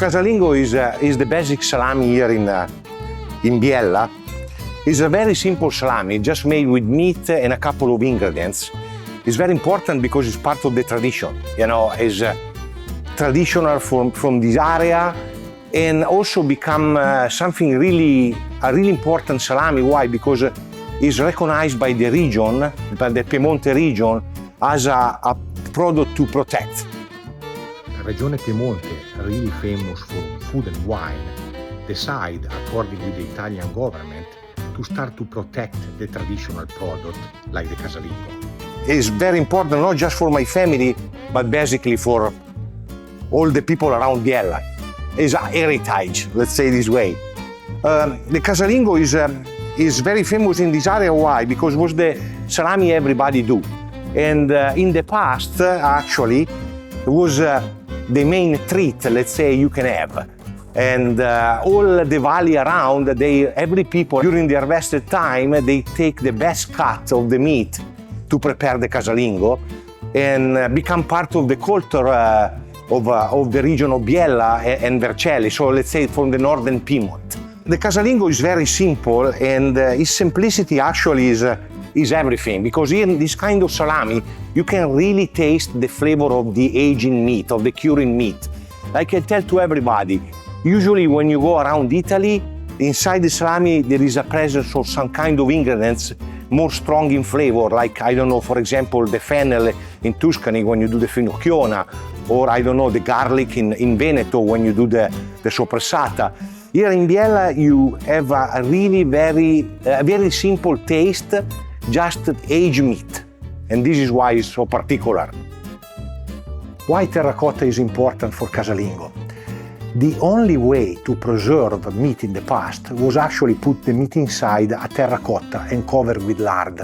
Casalingo is the basic salami here in Biella. It's a very simple salami, just made with meat and a couple of ingredients. It's very important because it's part of the tradition. You know, it's traditional from this area, and also become something a really important salami. Why? Because it's recognized by the region, by the Piemonte region, as a product to protect. The region Piemonte, really famous for food and wine, decide, according with the Italian government, to start to protect the traditional product like the Casalingo. It's very important, not just for my family, but basically for all the people around Biella. It's a heritage, let's say this way. The Casalingo is very famous in this area. Why? Because it was the salami everybody do. And in the past, actually, it was the main treat, let's say, you can have. And all the valley around, every people, during the harvested time, they take the best cut of the meat to prepare the Casalingo and become part of the culture of the region of Biella and Vercelli, so let's say from the northern Piedmont. The Casalingo is very simple, and its simplicity actually is everything, because in this kind of salami you can really taste the flavor of the aging meat, of the curing meat. Like I tell to everybody, usually when you go around Italy, inside the salami there is a presence of some kind of ingredients more strong in flavor, like, I don't know, for example, the fennel in Tuscany when you do the finocchiona, or I don't know, the garlic in Veneto when you do the soppressata. Here in Biella you have a really very simple taste, just aged meat, and this is why it's so particular. Why terracotta is important for Casalingo? The only way to preserve meat in the past was actually put the meat inside a terracotta and cover with lard.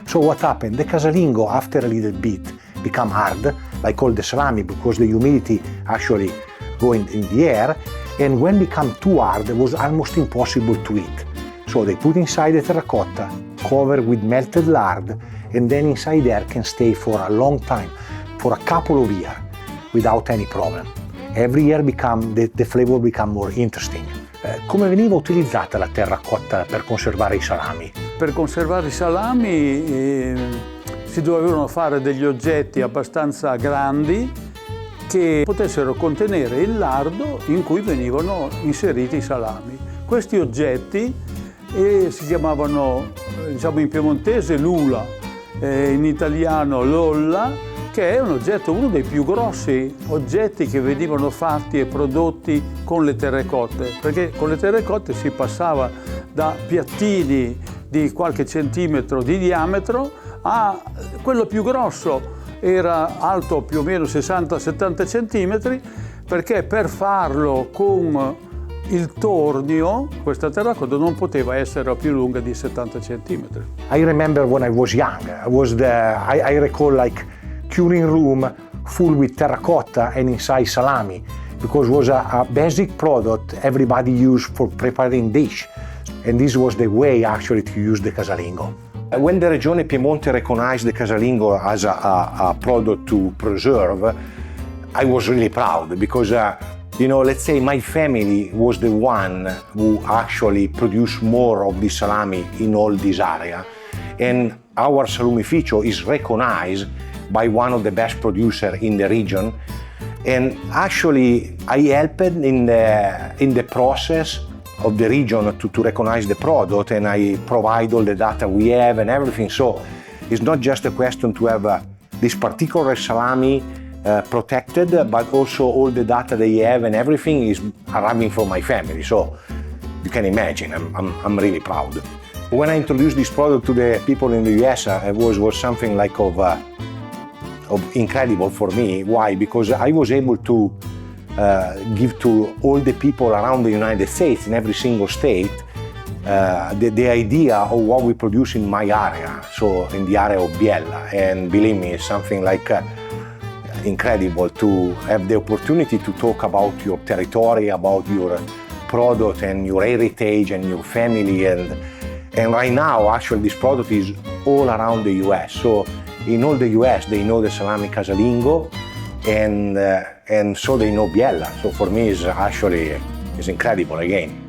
So what happened? The Casalingo, after a little bit, become hard, like all the salami, because the humidity actually go in the air, and when become too hard, it was almost impossible to eat. So they put inside the terracotta, cover with melted lard, and then inside there can stay for a long time, for a couple of years, without any problem. Every year the flavor become more interesting. Come veniva utilizzata la terracotta per conservare i salami? Per conservare i salami si dovevano fare degli oggetti abbastanza grandi che potessero contenere il lardo in cui venivano inseriti i salami. Questi oggetti si chiamavano, diciamo in piemontese, lula, in italiano lolla, che è un oggetto, uno dei più grossi oggetti che venivano fatti e prodotti con le terracotte, perché con le terracotte si passava da piattini di qualche centimetro di diametro a quello più grosso, era alto più o meno 60-70 centimetri, perché per farlo con il tornio, questa terracotta non poteva essere più lunga di 70 centimetri. I remember when I was young, I recall like curing room full with terracotta and inside salami, because it was a basic product everybody used for preparing dish, and this was the way actually to use the Casalingo. When the Regione Piemonte recognized the Casalingo as a product to preserve, I was really proud, because you know, let's say my family was the one who actually produced more of this salami in all this area, and our salumificio is recognized by one of the best producers in the region. And actually I helped in the process of the region to recognize the product, and I provide all the data we have and everything. So it's not just a question to have this particular salami protected, but also all the data they have and everything is arriving from my family. So you can imagine, I'm really proud. When I introduced this product to the people in the US, it was something like of incredible for me. Why? Because I was able to give to all the people around the United States, in every single state, the idea of what we produce in my area, so in the area of Biella. And believe me, it's something like incredible to have the opportunity to talk about your territory, about your product and your heritage and your family. And right now, actually, this product is all around the US. So in all the US, they know the salami Casalingo, and so they know Biella. So for me, it's incredible again.